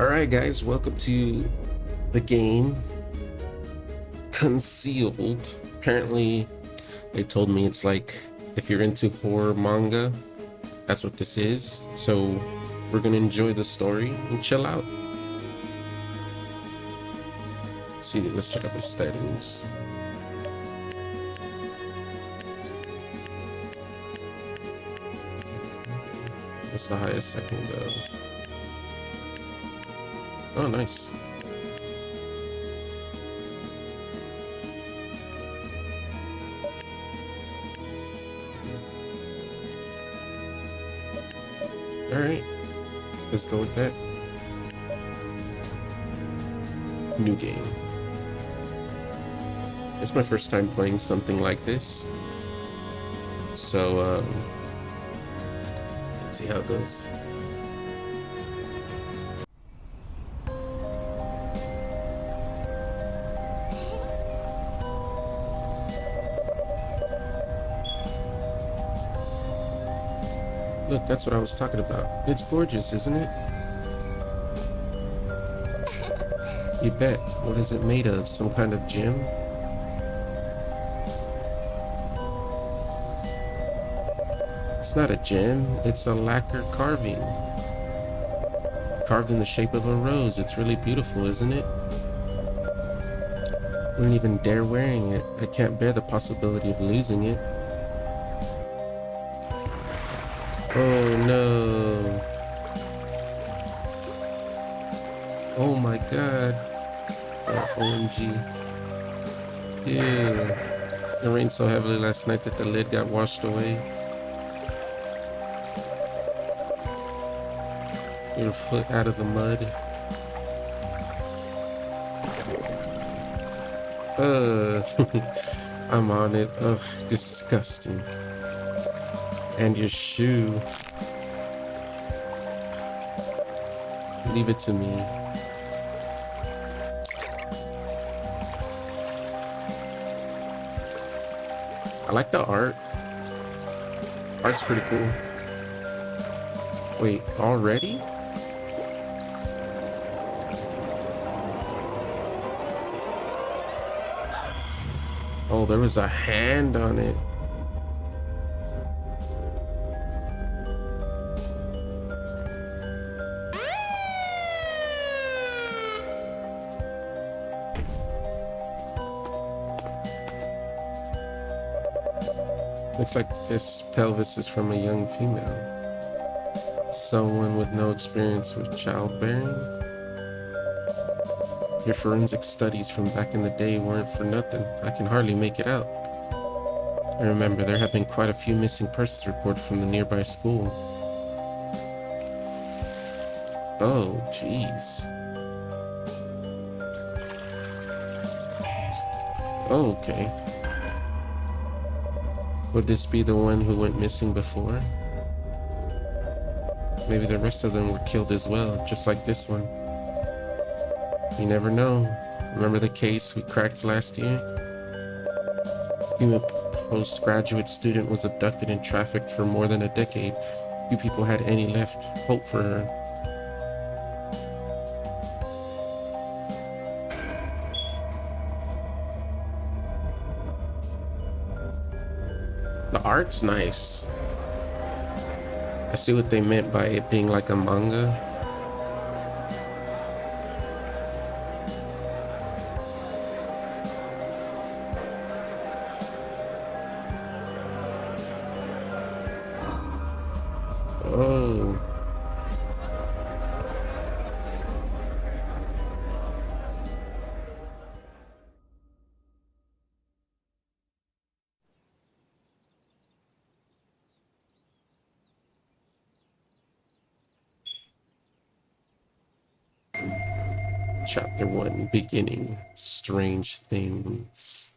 Alright guys, welcome to the game Concealed. Apparently they told me it's like if you're into horror manga, that's what this is. So we're gonna enjoy the story and chill out. See, let's check out the settings. That's the highest I can go. Oh, nice. All right, let's go with that. New game. It's my first time playing something like this. So, let's see how it goes. Look, that's what I was talking about. It's gorgeous, isn't it? You bet. What is it made of? Some kind of gem? It's not a gem, it's a lacquer carving. Carved in the shape of a rose. It's really beautiful, isn't it? Wouldn't even dare wearing it. I can't bear the possibility of losing it. Oh no. Oh my god. Oh, OMG. Ew. It rained so heavily last night that the lid got washed away. Your foot out of the mud. I'm on it. Ugh, disgusting. And your shoe. Leave it to me. I like the art. Art's pretty cool. Wait, already? Oh, there was a hand on it. Looks like this pelvis is from a young female. Someone with no experience with childbearing. Your forensic studies from back in the day weren't for nothing. I can hardly make it out. I remember there have been quite a few missing persons reported from the nearby school. Oh, jeez. Oh, okay. Would this be the one who went missing before? Maybe the rest of them were killed as well, just like this one. You never know. Remember the case we cracked last year? A postgraduate student was abducted and trafficked for more than a decade. Few people had any left hope for her. The art's nice. I see what they meant by it being like a manga. Oh. Chapter 1, beginning. Strange things.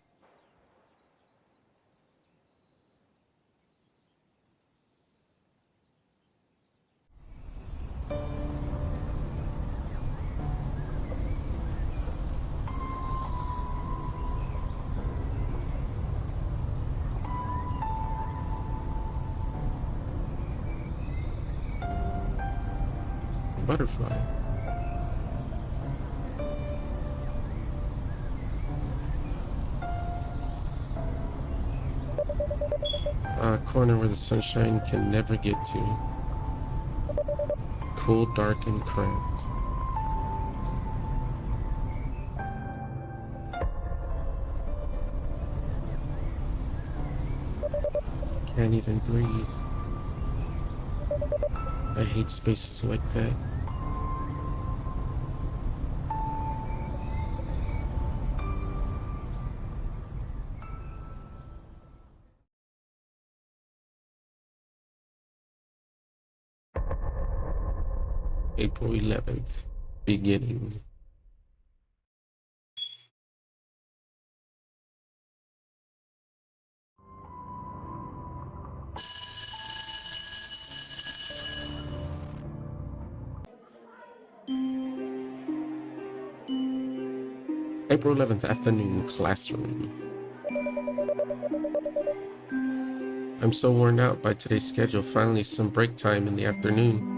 Butterfly. corner where the sunshine can never get to. Cool, dark, and cramped. Can't even breathe. I hate spaces like that. April 11th, beginning. April 11th afternoon classroom. I'm so worn out by today's schedule. Finally, some break time in the afternoon.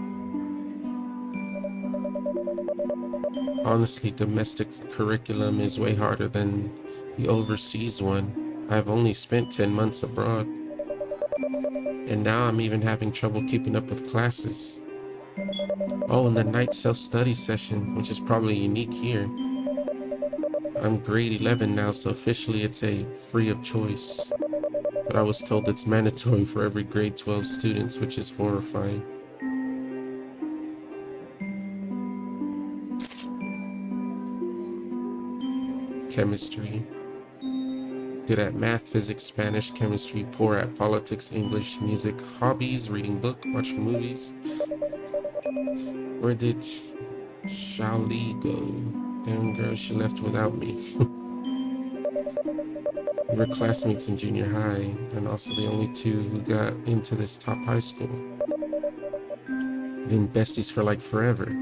Honestly, domestic curriculum is way harder than the overseas one. I've only spent 10 months abroad. And now I'm even having trouble keeping up with classes. Oh, and the night self-study session, which is probably unique here. I'm grade 11 now, so officially it's a free of choice. But I was told it's mandatory for every grade 12 students, which is horrifying. Chemistry. Good at math, physics, Spanish, chemistry, poor at politics, English, music, hobbies, reading book, watching movies. Where did Shaoli go? Damn girl, she left without me. We were classmates in junior high, and also the only two who got into this top high school. We've been besties for like forever.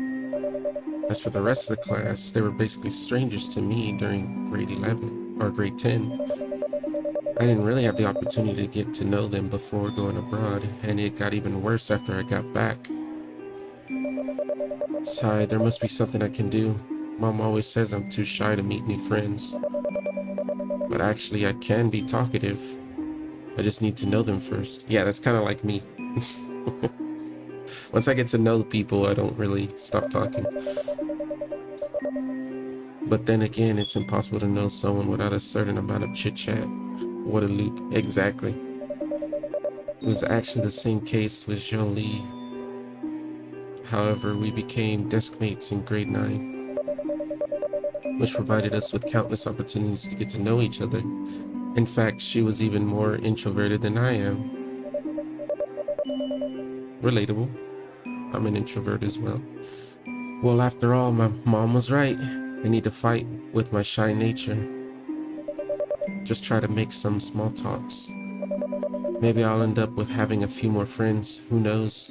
As for the rest of the class, they were basically strangers to me during grade 11 or grade 10. I didn't really have the opportunity to get to know them before going abroad, and it got even worse after I got back. Sigh, there must be something I can do. Mom always says I'm too shy to meet new friends. But actually, I can be talkative. I just need to know them first. Yeah, that's kind of like me. Once I get to know people, I don't really stop talking. But then again, it's impossible to know someone without a certain amount of chit-chat. What a loop. Exactly. It was actually the same case with Jean Lee. However, we became desk mates in grade 9, which provided us with countless opportunities to get to know each other. In fact, she was even more introverted than I am. Relatable. I'm an introvert as well. Well, after all, my mom was right. I need to fight with my shy nature. Just try to make some small talks. Maybe I'll end up with having a few more friends. Who knows?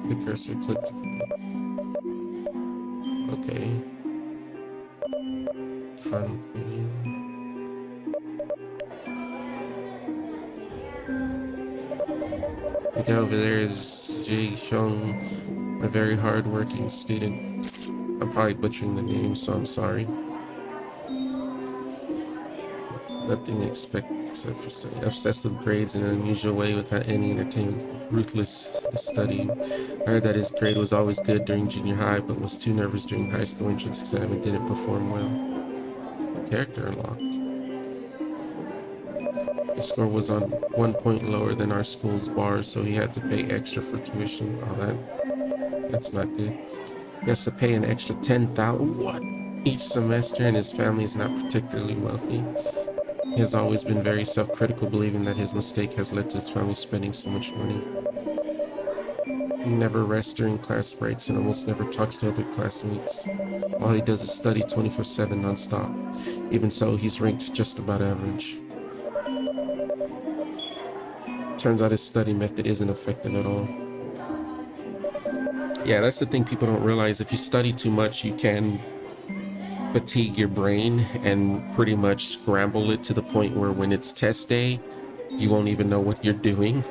The cursor clicked. Okay. Time queen. The guy over there is Jay Shong, a very hard-working student. I'm probably butchering the name, so I'm sorry. Nothing except for saying obsessed with grades in an unusual way without any entertainment. Ruthless studying. I heard that his grade was always good during junior high, but was too nervous during high school entrance exam and didn't perform well. Character unlocked. His score was on 1 point lower than our school's bar, so he had to pay extra for tuition. Oh, that's not good. He has to pay an extra $10,000 each semester, and his family is not particularly wealthy. He has always been very self-critical, believing that his mistake has led to his family spending so much money. He never rests during class breaks and almost never talks to other classmates. All he does is study 24/7 non-stop. Even so, he's ranked just about average. Turns out his study method isn't effective at all. Yeah, that's the thing people don't realize. If you study too much, you can fatigue your brain and pretty much scramble it to the point where when it's test day, you won't even know what you're doing.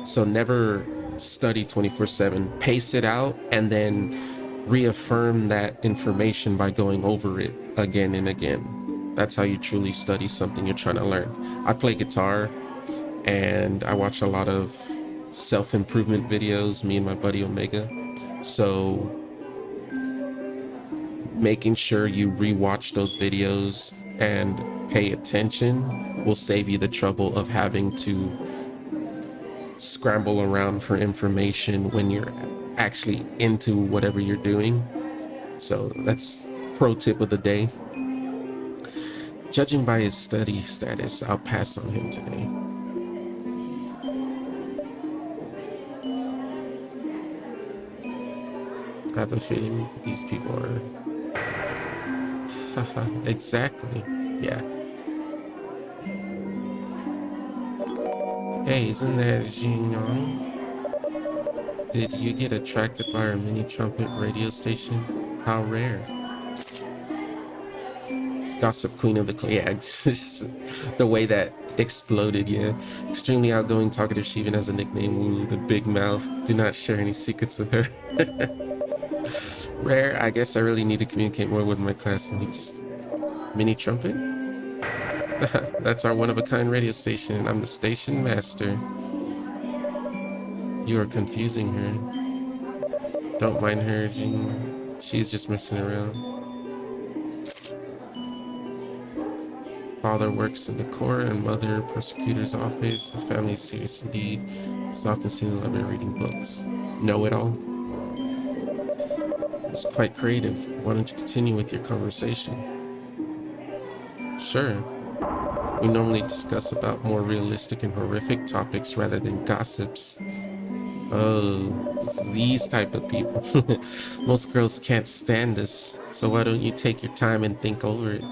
So never study 24/7. Pace it out, and then reaffirm that information by going over it again and again. That's how you truly study something you're trying to learn. I play guitar and I watch a lot of self-improvement videos, me and my buddy Omega. So making sure you rewatch those videos and pay attention will save you the trouble of having to scramble around for information when you're actually into whatever you're doing. So that's pro tip of the day. Judging by his study status, I'll pass on him today. I have a feeling these people are... Exactly. Yeah. Hey, isn't that Jinyong? Did you get attracted by our mini trumpet radio station? How rare. Gossip queen of the clay eggs. The way that exploded, yeah. Extremely outgoing, talkative. She even has a nickname, Woo, the big mouth. Do not share any secrets with her. Rare. I guess I really need to communicate more with my classmates. Mini trumpet? That's our one-of-a-kind radio station. I'm the station master. You are confusing her. Don't mind her, Jean. She's just messing around. Father works in the court and mother prosecutor's office. The family is serious indeed. She's often seen in the library reading books. Know it all? It's quite creative. Why don't you continue with your conversation? Sure. We normally discuss about more realistic and horrific topics rather than gossips. Oh, these type of people. Most girls can't stand us. So why don't you take your time and think over it?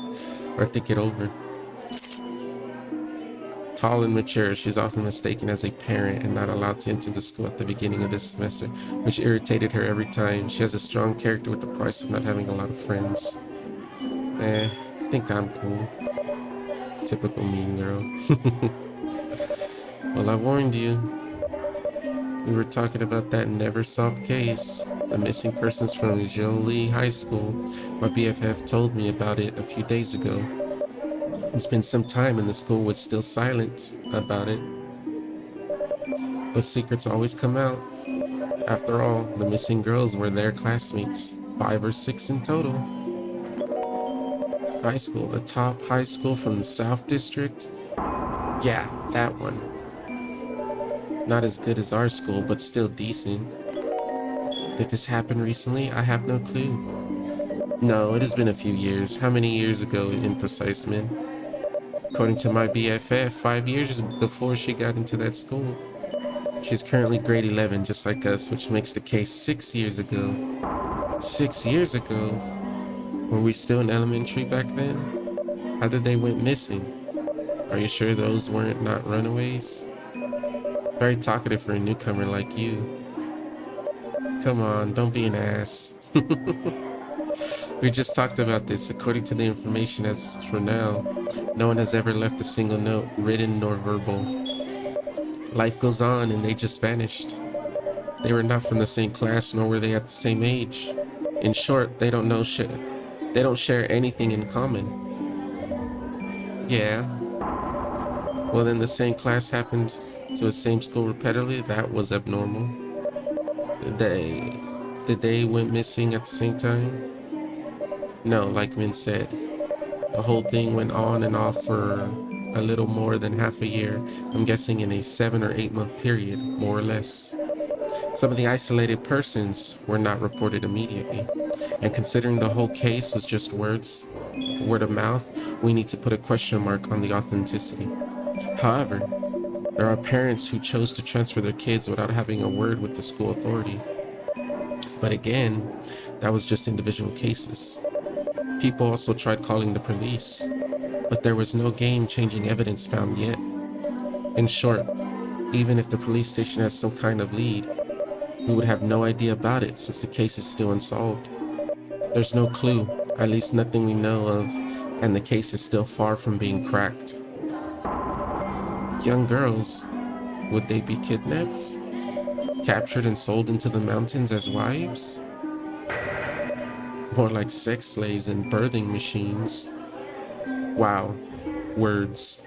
Or think it over. Tall and mature, she's often mistaken as a parent and not allowed to enter the school at the beginning of this semester, which irritated her every time. She has a strong character with the price of not having a lot of friends. I think I'm cool. Typical mean girl. Well, I warned you. We were talking about that never solved case. The missing persons from Jolie High School. My BFF told me about it a few days ago. It's been some time and the school was still silent about it. But secrets always come out. After all, the missing girls were their classmates. 5 or 6 in total. High school, the top high school from the South District? Yeah, that one. Not as good as our school, but still decent. Did this happen recently? I have no clue. No, it has been a few years. How many years ago in precise, man? According to my BFF, 5 years before she got into that school. She's currently grade 11, just like us, which makes the case 6 years ago. 6 years ago? Were we still in elementary back then? How did they went missing? Are you sure those weren't not runaways? Very talkative for a newcomer like you. Come on, don't be an ass. We just talked about this. According to the information as for now, no one has ever left a single note, written nor verbal. Life goes on and they just vanished. They were not from the same class, nor were they at the same age. In short, they don't know shit. They don't share anything in common. Yeah. Well, then the same class happened to the same school repeatedly. That was abnormal. Did they went missing at the same time? No, like Min said. The whole thing went on and off for a little more than half a year. I'm guessing in a 7 or 8 month period, more or less. Some of the isolated persons were not reported immediately. And considering the whole case was just word of mouth, we need to put a question mark on the authenticity. However, there are parents who chose to transfer their kids without having a word with the school authority. But again, that was just individual cases. People also tried calling the police, but there was no game-changing evidence found yet. In short, even if the police station has some kind of lead, we would have no idea about it since the case is still unsolved. There's no clue, at least nothing we know of, and the case is still far from being cracked. Young girls, would they be kidnapped? Captured and sold into the mountains as wives? More like sex slaves and birthing machines. Wow. Words.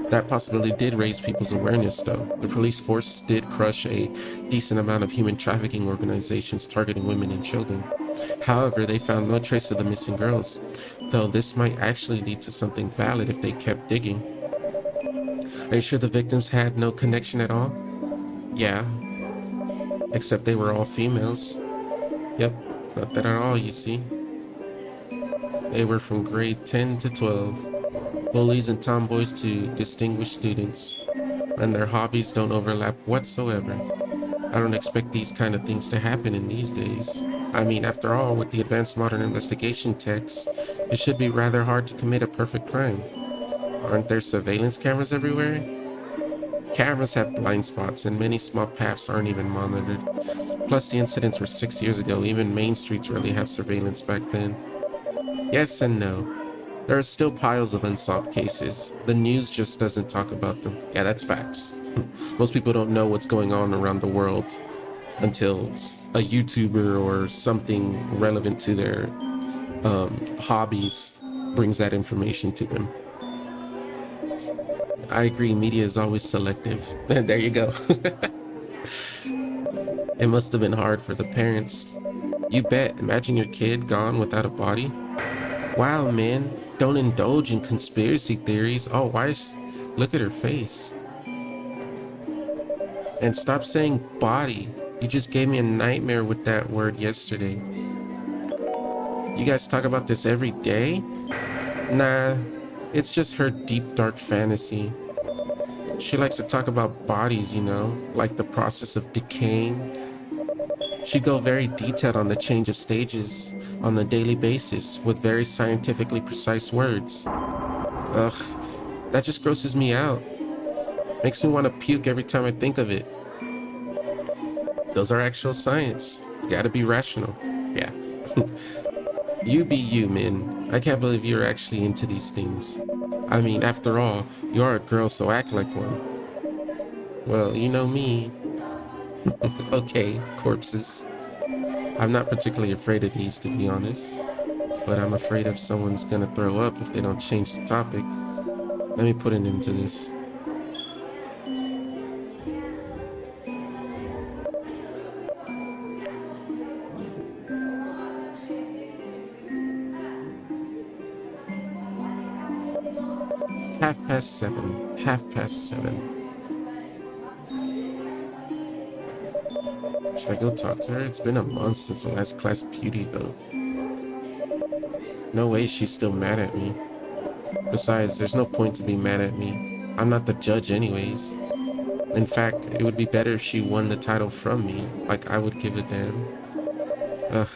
That possibility did raise people's awareness, though. The police force did crush a decent amount of human trafficking organizations targeting women and children. However, they found no trace of the missing girls, though this might actually lead to something valid if they kept digging. Are you sure the victims had no connection at all? Yeah, except they were all females. Yep, not that at all, you see. They were from grade 10 to 12, bullies and tomboys to distinguished students, and their hobbies don't overlap whatsoever. I don't expect these kind of things to happen in these days. I mean, after all, with the advanced modern investigation techs, it should be rather hard to commit a perfect crime. Aren't there surveillance cameras everywhere? Cameras have blind spots, and many small paths aren't even monitored. Plus, the incidents were 6 years ago. Even main streets rarely have surveillance back then. Yes and no. There are still piles of unsolved cases. The news just doesn't talk about them. Yeah, that's facts. Most people don't know what's going on around the world until a YouTuber or something relevant to their hobbies brings that information to them. I agree, media is always selective. There you go. It must have been hard for the parents. You bet. Imagine your kid gone without a body. Wow, man. Don't indulge in conspiracy theories. Oh, look at her face. And stop saying body. You just gave me a nightmare with that word yesterday. You guys talk about this every day? Nah, it's just her deep, dark fantasy. She likes to talk about bodies, you know, like the process of decaying. She go very detailed on the change of stages on a daily basis with very scientifically precise words. Ugh, that just grosses me out. Makes me want to puke every time I think of it. Those are actual science. You gotta be rational. Yeah. You be you, man. I can't believe you're actually into these things. I mean, after all, you are a girl, so act like one. Well, you know me. Okay, corpses. I'm not particularly afraid of these, to be honest. But I'm afraid if someone's gonna throw up if they don't change the topic. Let me put an end to this. Half past 7. Half past 7. Should I go talk to her? It's been a month since the last class beauty vote. No way she's still mad at me. Besides, there's no point to be mad at me. I'm not the judge anyways. In fact, it would be better if she won the title from me, like I would give a damn. Ugh,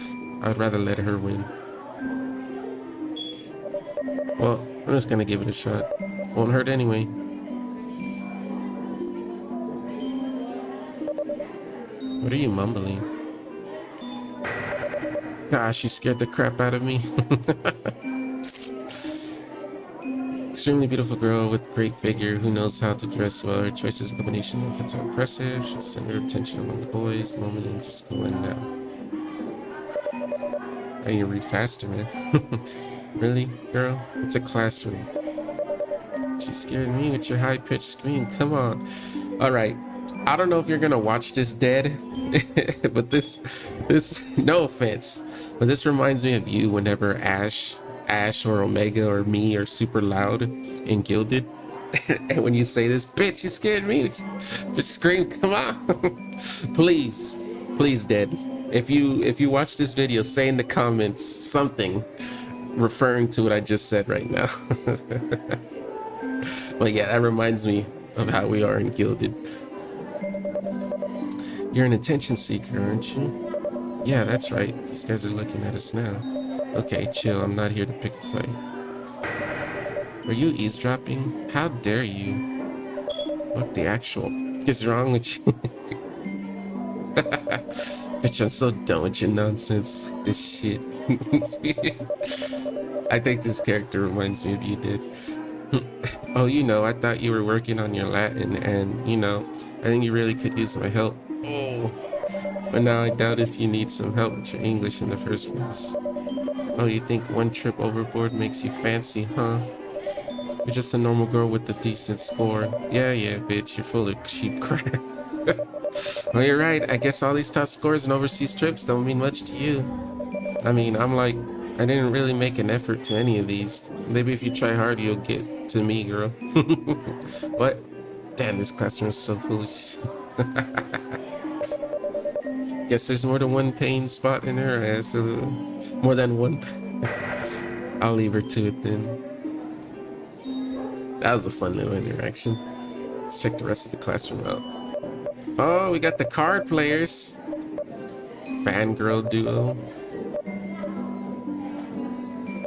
I'd rather let her win. Well, I'm just gonna give it a shot. Won't hurt anyway. What are you mumbling? Gosh, she scared the crap out of me. Extremely beautiful girl with great figure who knows how to dress well. Her choice is a combination of it's impressive. She'll send her attention among the boys. The moment and just going down. I need to read faster, man. Really, girl? It's a classroom. She scared me with your high-pitched scream. Come on. All right. I don't know if you're gonna watch this dead, but this, no offense, but this reminds me of you whenever Ash or Omega or me are super loud and gilded. And when you say this, bitch, you scared me. Just scream, come on. Please, dead. If you watch this video, say in the comments something referring to what I just said right now. But yeah, that reminds me of how we are in Gilded. You're an attention seeker, aren't you? Yeah, that's right. These guys are looking at us now. Okay, chill. I'm not here to pick a fight. Are you eavesdropping? How dare you? What the actual f is wrong with you? Bitch, I'm so done with your nonsense. Fuck this shit. I think this character reminds me of you, dude. Oh, you know, I thought you were working on your Latin, and, you know, I think you really could use my help. Oh, But now I doubt if you need some help with your English in the first place. Oh, you think one trip overboard makes you fancy, huh? You're just a normal girl with a decent score. Yeah, bitch, you're full of cheap crap. Well, you're right. I guess all these top scores and overseas trips don't mean much to you. I mean, I'm like, I didn't really make an effort to any of these. Maybe if you try hard, you'll get to me, girl. What? Damn, this classroom is so foolish. Guess there's more than one pain spot in her ass. More than one. I'll leave her to it then. That was a fun little interaction. Let's check the rest of the classroom out. Oh, we got the card players. Fangirl duo.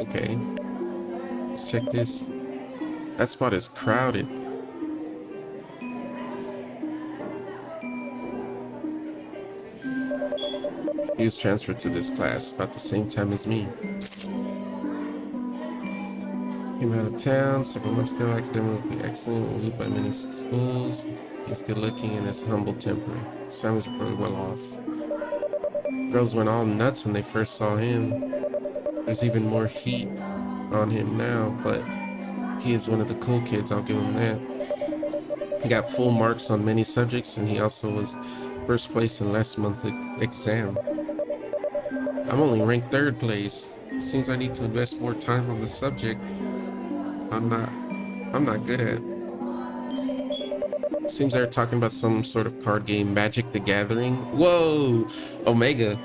Okay. Let's check this. That spot is crowded. He was transferred to this class about the same time as me. Came out of town several months ago, academically excellent, viewed by many schools. He's good looking and has a humble temper. His family's probably well off. Girls went all nuts when they first saw him. There's even more heat on him now, but he is one of the cool kids, I'll give him that. He got full marks on many subjects, and he also was first place in last month's exam. I'm only ranked third place. Seems I need to invest more time on the subject I'm not good at. Seems they're talking about some sort of card game, Magic the Gathering. Whoa, Omega.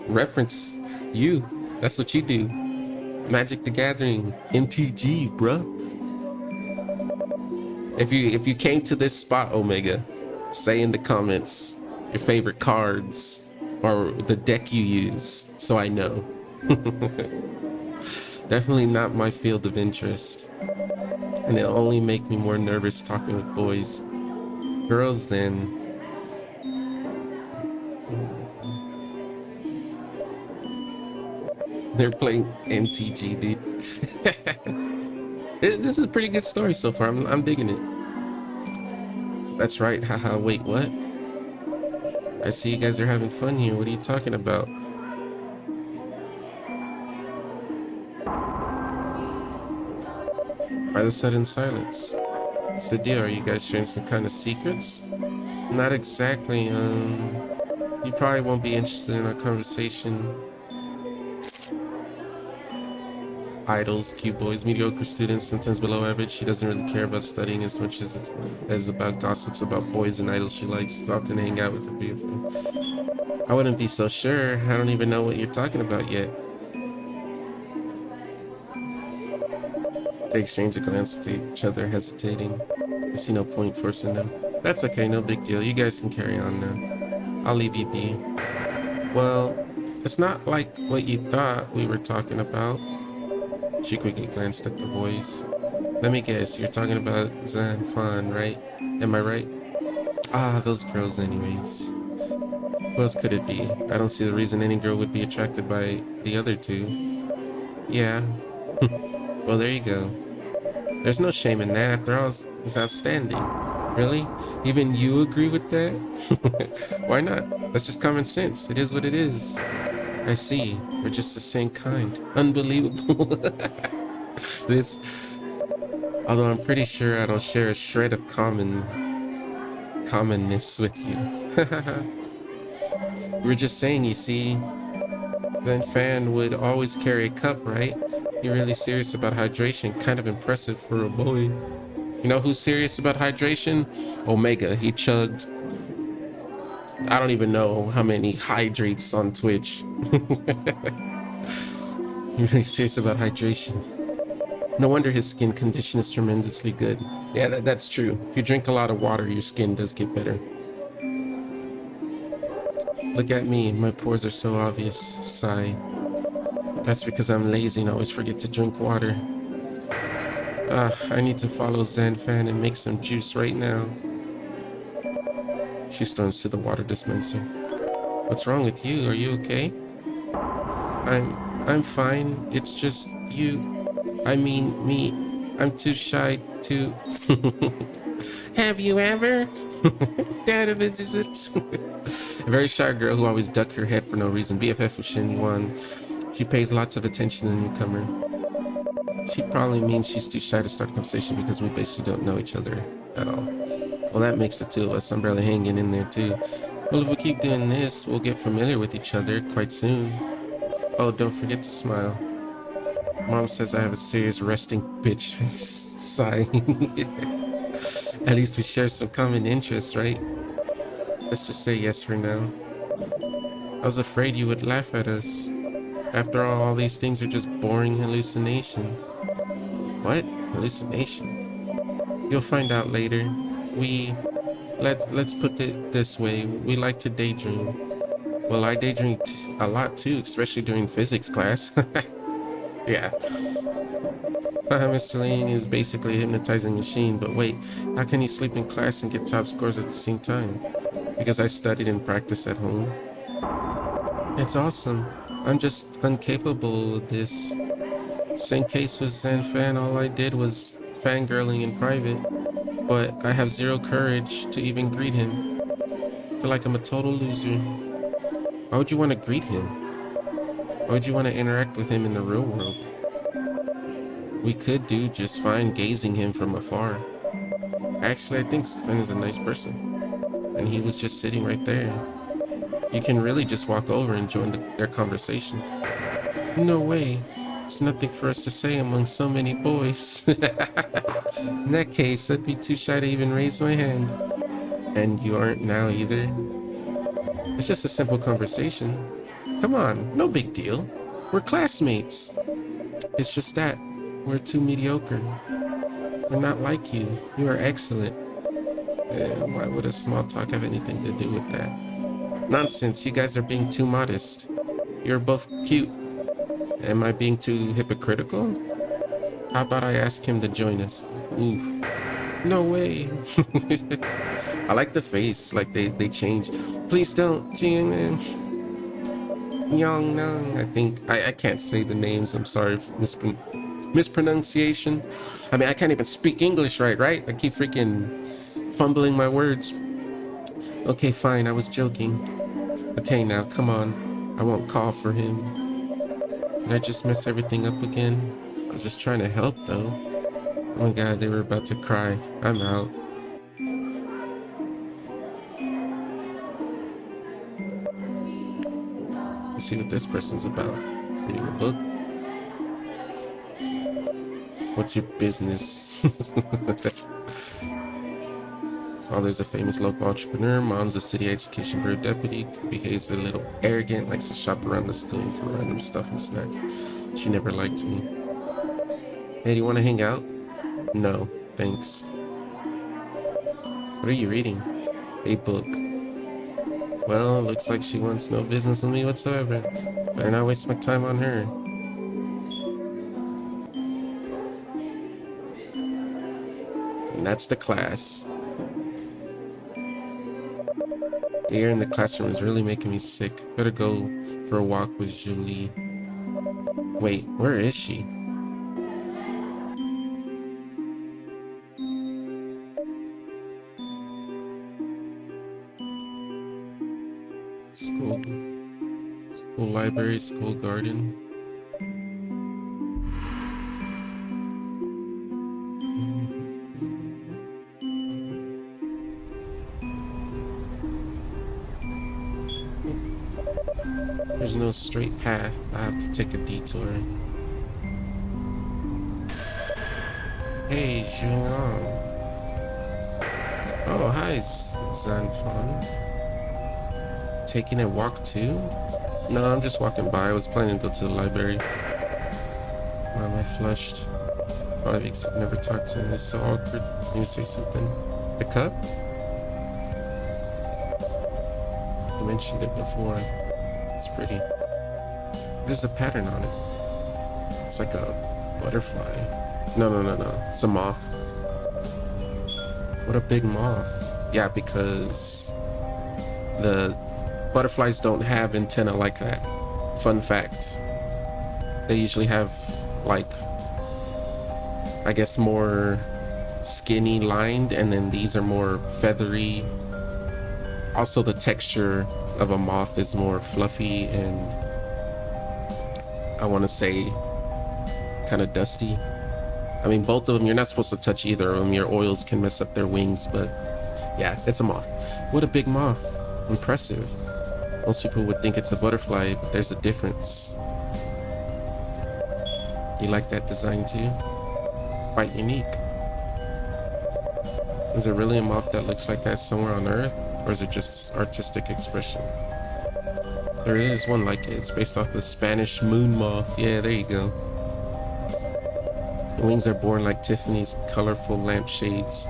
Reference you. That's what you do. Magic the Gathering, MTG, bruh. If you came to this spot, Omega, say in the comments your favorite cards or the deck you use, so I know. Definitely not my field of interest, and it'll only make me more nervous talking with boys. Girls, then. They're playing MTG, dude. This is a pretty good story so far. I'm digging it. That's right. Haha. Wait, what? I see you guys are having fun here. What are you talking about? Why the sudden silence? What's the deal? Are you guys sharing some kind of secrets? Not exactly. You probably won't be interested in our conversation. Idols, cute boys, mediocre students, sometimes below average. She doesn't really care about studying as much as about gossips about boys and idols she likes. She's often hang out with her beautiful. I wouldn't be so sure. I don't even know what you're talking about yet. They exchange a glance with each other, hesitating. I see no point forcing them. That's okay, no big deal. You guys can carry on now. I'll leave you be. Well, it's not like what you thought we were talking about. She quickly glanced at the boys. Let me guess, you're talking about Zan Fan, right? Am I right? Ah, those girls anyways. Who else could it be? I don't see the reason any girl would be attracted by the other two. Yeah. Well, there you go. There's no shame in that. After all, it's outstanding. Really? Even you agree with that? Why not? That's just common sense. It is what it is. I see. We're just the same kind. Unbelievable. This... Although I'm pretty sure I don't share a shred of commonness with you. We were just saying, you see, that fan would always carry a cup, right? You're really serious about hydration. Kind of impressive for a boy. You know who's serious about hydration? Omega. He chugged, I don't even know how many hydrates on Twitch. You're really serious about hydration. No wonder his skin condition is tremendously good. Yeah, that's true. If you drink a lot of water, your skin does get better. Look at me, my pores are so obvious. Sigh. That's because I'm lazy and always forget to drink water. I need to follow Zanfan and make some juice right now. She storms to the water dispenser. What's wrong with you? Are you okay? I'm fine. It's just you. I mean, me. I'm too shy to... Have you ever? A very shy girl who always ducked her head for no reason. BFF with Shin Yuan. She pays lots of attention to the newcomer. She probably means she's too shy to start a conversation because we basically don't know each other at all. Well, that makes the two of us. I'm barely hanging in there too. Well, if we keep doing this, we'll get familiar with each other quite soon. Oh, don't forget to smile. Mom says I have a serious resting bitch face. Sighing. At least we share some common interests, right? Let's just say yes for now. I was afraid you would laugh at us. After all these things are just boring hallucination. What? Hallucination? You'll find out later. Let's put it this way. We like to daydream. Well, I daydream a lot too, especially during physics class. Yeah. Mr. Lane is basically a hypnotizing machine, but wait, how can he sleep in class and get top scores at the same time? Because I studied and practiced at home. It's awesome. I'm just incapable of this. Same case with Zanfan, all I did was fangirling in private, but I have zero courage to even greet him. I feel like I'm a total loser. Why would you want to greet him? Why would you want to interact with him in the real world? We could do just fine gazing him from afar. Actually, I think Sven is a nice person. And he was just sitting right there. You can really just walk over and join their conversation. No way. There's nothing for us to say among so many boys. In that case, I'd be too shy to even raise my hand. And you aren't now either? It's just a simple conversation. Come on, no big deal. We're classmates. It's just that we're too mediocre. We're not like you. You are excellent. Why would a small talk have anything to do with that? Nonsense, you guys are being too modest. You're both cute. Am I being too hypocritical? How about I ask him to join us? Ooh. No way. I like the face, like they change. Please don't, Jian. Yong Nang, I think. I can't say the names, I'm sorry for mispronunciation. I mean, I can't even speak English right? I keep freaking fumbling my words. Okay, fine, I was joking. Okay, now, come on. I won't call for him. Did I just mess everything up again? I was just trying to help, though. Oh my god, they were about to cry. I'm out. Let's see what this person's about. Reading a book? What's your business? Father's a famous local entrepreneur. Mom's a city education bureau deputy. Behaves a little arrogant, likes to shop around the school for random stuff and snacks. She never liked me. Hey, do you want to hang out? No, thanks. What are you reading? A book. Well, looks like she wants no business with me whatsoever. Better not waste my time on her. And that's the class. The air in the classroom is really making me sick. Better go for a walk with Julie. Wait, where is she? School library, school garden. There's no straight path. I have to take a detour. Hey, Julian. Oh, hi, Zanfan. Taking a walk too? No, I'm just walking by. I was planning to go to the library. Why am I flushed? Probably because I've never talked to him. It's so awkward. Need to say something. The cup? I mentioned it before. It's pretty. There's a pattern on it. It's like a butterfly. No. It's a moth. What a big moth. Yeah, because the butterflies don't have antenna like that. Fun fact. They usually have, like, I guess more skinny lined, and then these are more feathery, Also, the texture of a moth is more fluffy and I want to say kind of dusty. I mean, both of them, you're not supposed to touch either of them. Your oils can mess up their wings, but yeah, it's a moth. What a big moth. Impressive. Most people would think it's a butterfly, but there's a difference. You like that design too? Quite unique. Is there really a moth that looks like that somewhere on Earth? Or is it just artistic expression? There is one like it. It's based off the Spanish moon moth. Yeah, there you go. The wings are born like Tiffany's colorful lampshades.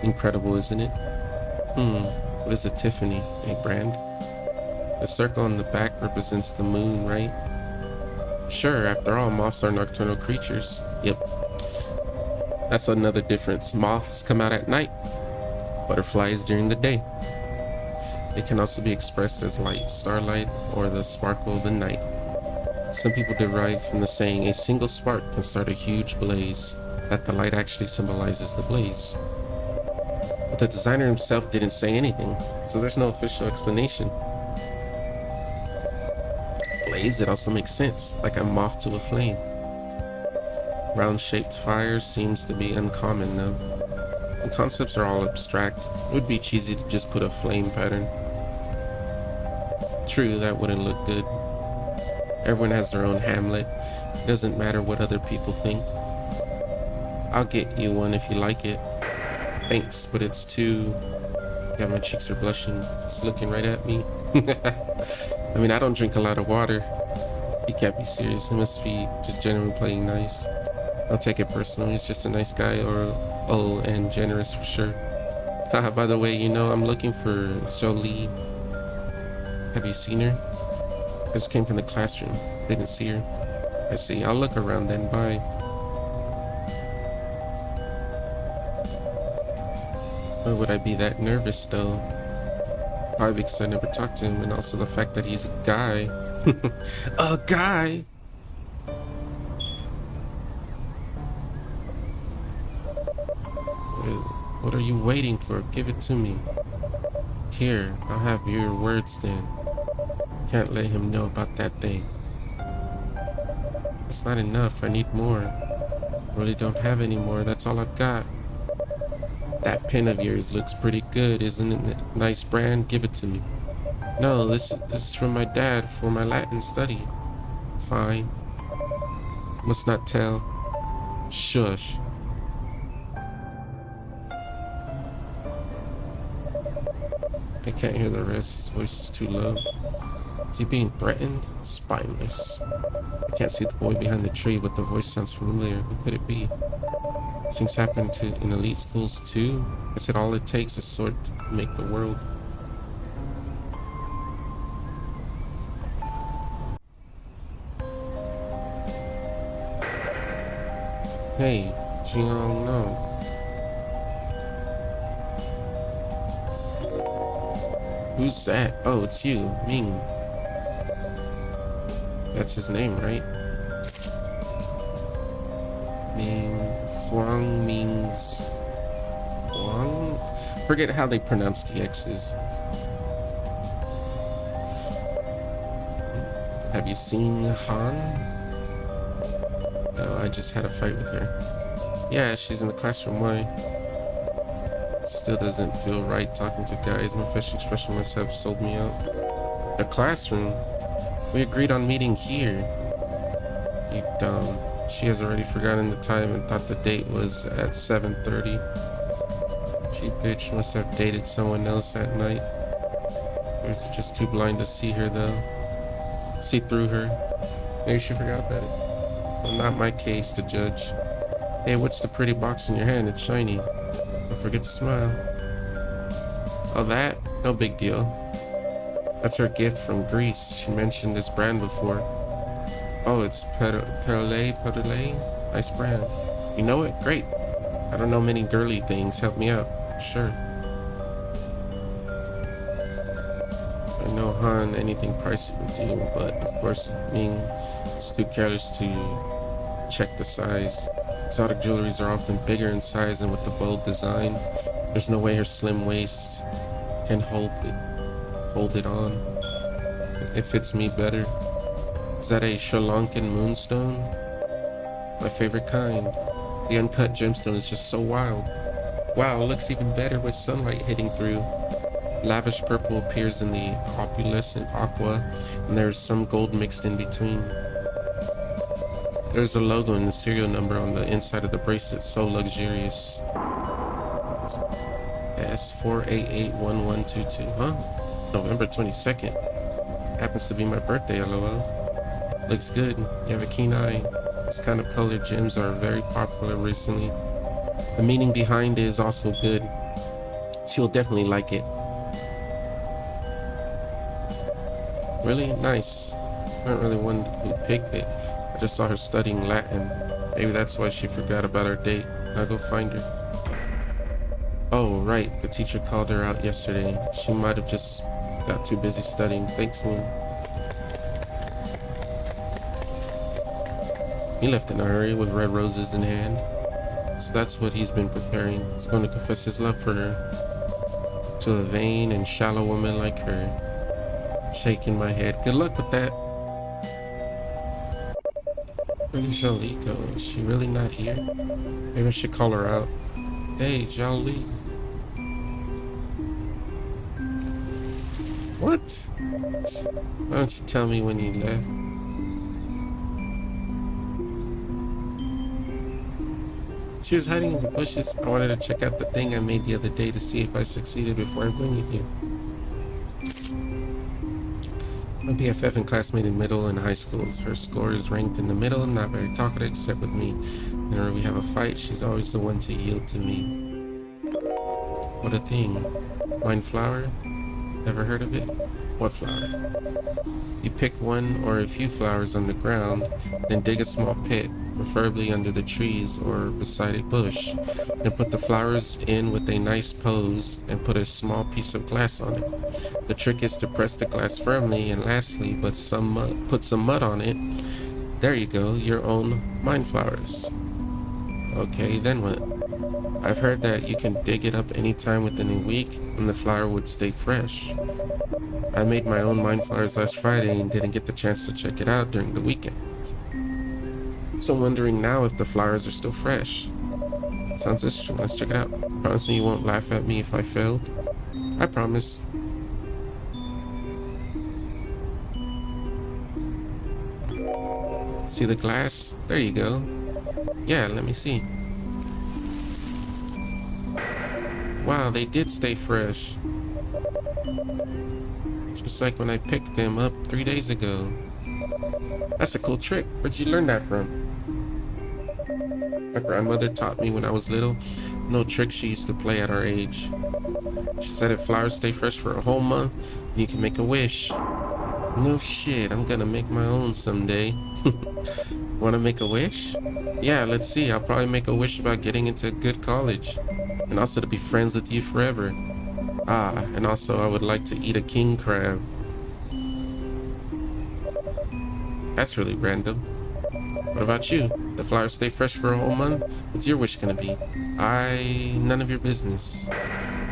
Incredible, isn't it? What is a Tiffany? A brand? The circle on the back represents the moon, right? Sure, after all, moths are nocturnal creatures. Yep. That's another difference. Moths come out at night. Butterflies during the day. They can also be expressed as light, starlight, or the sparkle of the night. Some people derive from the saying, a single spark can start a huge blaze, that the light actually symbolizes the blaze. But the designer himself didn't say anything, so there's no official explanation. Blaze, it also makes sense, like a moth to a flame. Round-shaped fire seems to be uncommon though. The concepts are all abstract. It would be cheesy to just put a flame pattern. True, that wouldn't look good. Everyone has their own Hamlet. It doesn't matter what other people think. I'll get you one if you like it. Thanks, but it's too... Yeah, my cheeks are blushing. It's looking right at me. I mean, I don't drink a lot of water. You can't be serious. He must be just genuinely playing nice. Don't take it personal. He's just a nice guy, and generous for sure. Haha, by the way, you know, I'm looking for Jolie. Have you seen her? I just came from the classroom. Didn't see her. I see. I'll look around then. Bye. Why would I be that nervous though? Probably because I never talked to him, and also the fact that he's a guy. A guy? What are you waiting for? Give it to me. Here, I'll have your words then. Can't let him know about that thing. That's not enough. I need more. I really don't have any more. That's all I've got. That pen of yours looks pretty good, isn't it? Nice brand. Give it to me. No, this is from my dad for my Latin study. Fine. Must not tell. Shush. I can't hear the rest. His voice is too low. Is he being threatened? Spineless. I can't see the boy behind the tree, but the voice sounds familiar. Who could it be? Things happen in elite schools too. I said all it takes is sort to make the world. Hey, Jiang, no. Who's that? Oh, it's you, Ming. That's his name, right? Ming. Huang means... Huang? Forget how they pronounce the X's. Have you seen Han? Oh, I just had a fight with her. Yeah, she's in the classroom. Why? Still doesn't feel right talking to guys. My facial expression must have sold me out. The classroom? We agreed on meeting here. You dumb. She has already forgotten the time and thought the date was at 7:30. She bitch must have dated someone else at night. Or is it just too blind to see her though? See through her? Maybe she forgot about it. Well, not my case to judge. Hey, what's the pretty box in your hand? It's shiny. Don't forget to smile. Oh, that? No big deal. That's her gift from Greece. She mentioned this brand before. Oh, it's Perle. Nice brand. You know it? Great. I don't know many girly things. Help me out. Sure. I know Han, anything pricey would do, but of course, Ming is too careless to check the size. Exotic jewelries are often bigger in size, and with the bold design, there's no way her slim waist can hold it. hold it on. It fits me better. Is that a Sri Lankan moonstone? My favorite kind. The uncut gemstone is just so wild. Wow, it looks even better with sunlight hitting through. Lavish purple appears in the opalescent aqua, and there is some gold mixed in between. There's a logo and the serial number on the inside of the bracelet, so luxurious. S4881122, huh? November 22nd. Happens to be my birthday, lol. Looks good. You have a keen eye. This kind of colored gems are very popular recently. The meaning behind it is also good. She'll definitely like it. Really nice. I don't really want who picked it. I just saw her studying Latin. Maybe that's why she forgot about our date. I'll go find her. Oh, right. The teacher called her out yesterday. She might have just got too busy studying. Thanks, Moon. He left in a hurry with red roses in hand. So that's what he's been preparing. He's going to confess his love for her. To a vain and shallow woman like her. Shaking my head. Good luck with that. Where did Jolie go? Is she really not here? Maybe I should call her out. Hey, Jolie. What? Why don't you tell me when you left? She was hiding in the bushes. I wanted to check out the thing I made the other day to see if I succeeded before I bring it here. My BFF and classmate in middle and high schools. Her score is ranked in the middle, not very talkative except with me. Whenever we have a fight, she's always the one to yield to me. What a thing. Mind flower? Never heard of it? What flower? You pick one or a few flowers on the ground, then dig a small pit, preferably under the trees or beside a bush, and put the flowers in with a nice pose and put a small piece of glass on it. The trick is to press the glass firmly and lastly put some mud on it. There you go, your own mind flowers. Okay, then what? I've heard that you can dig it up anytime within a week and the flower would stay fresh. I made my own mind flowers last Friday and didn't get the chance to check it out during the weekend. So I'm wondering now if the flowers are still fresh. Sounds interesting, let's check it out. Promise me you won't laugh at me if I failed? I promise. See the glass? There you go. Yeah, let me see. Wow, they did stay fresh. Just like when I picked them up 3 days ago. That's a cool trick. Where'd you learn that from? My grandmother taught me when I was little. No trick she used to play at our age. She said if flowers stay fresh for a whole month, you can make a wish. No shit, I'm gonna make my own someday. Wanna make a wish? Yeah, let's see. I'll probably make a wish about getting into a good college. And also to be friends with you forever. Ah, and also I would like to eat a king crab. That's really random. What about you? The flowers stay fresh for a whole month? What's your wish gonna be? None of your business.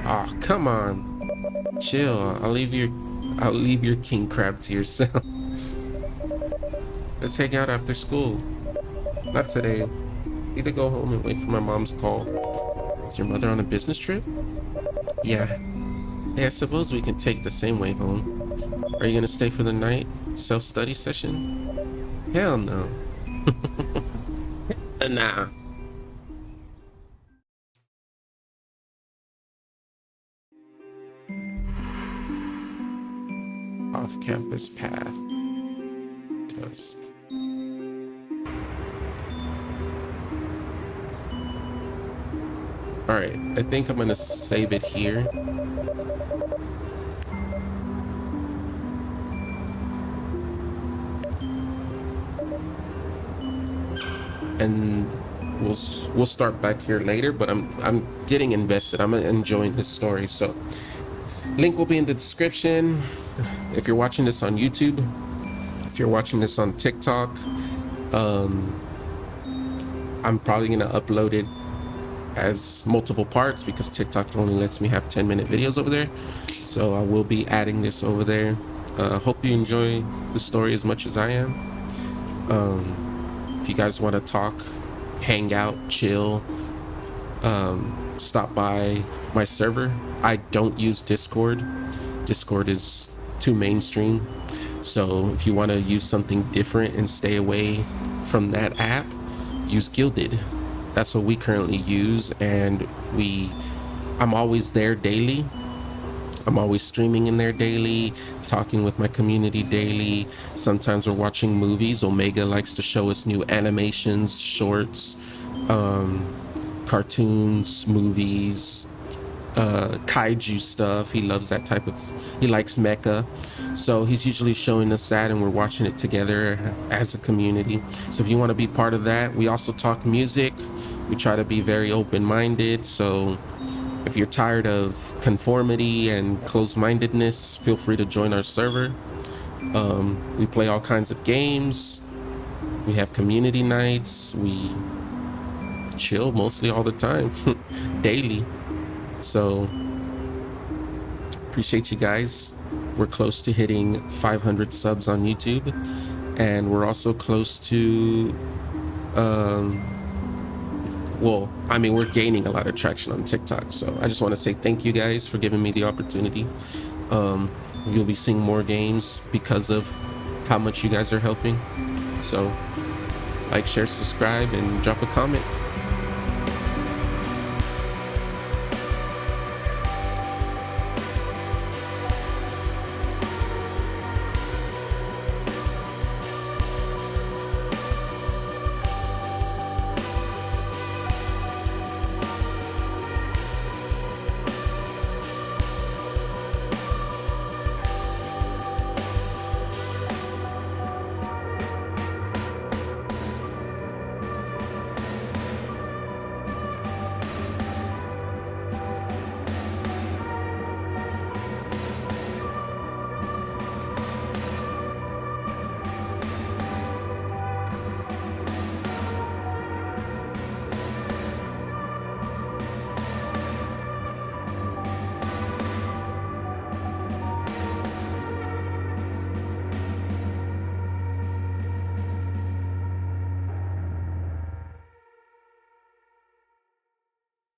Ah, oh, come on. Chill. I'll leave your king crab to yourself. Let's hang out after school. Not today. Need to go home and wait for my mom's call. Is your mother on a business trip? Yeah. Hey, I suppose we can take the same way home. Are you gonna stay for the night? Self-study session? Hell no. Nah. Off-campus path. Dusk. Alright, I think I'm gonna save it here. And we'll start back here later, but I'm getting invested. I'm enjoying this story. So link will be in the description. If you're watching this on YouTube, if you're watching this on TikTok, I'm probably gonna upload it as multiple parts because TikTok only lets me have 10-minute videos over there. So I will be adding this over there. Hope you enjoy the story as much as I am. If you guys want to talk, hang out, chill, stop by my server. I don't use Discord. Discord is too mainstream. So if you want to use something different and stay away from that app, use Guilded. That's what we currently use, and I'm always there daily. I'm always streaming in there daily, talking with my community daily. Sometimes we're watching movies. Omega likes to show us new animations, shorts, cartoons, movies, kaiju stuff. He loves that type of, he likes mecha. So he's usually showing us that and we're watching it together as a community. So if you want to be part of that, we also talk music. We try to be very open-minded. So if you're tired of conformity and closed-mindedness, feel free to join our server. We play all kinds of games. We have community nights. We chill mostly all the time, daily. So appreciate you guys. We're close to hitting 500 subs on YouTube, and we're also close to well, I mean, we're gaining a lot of traction on TikTok. So I just want to say thank you guys for giving me the opportunity. You'll be seeing more games because of how much you guys are helping. So like, share, subscribe, and drop a comment.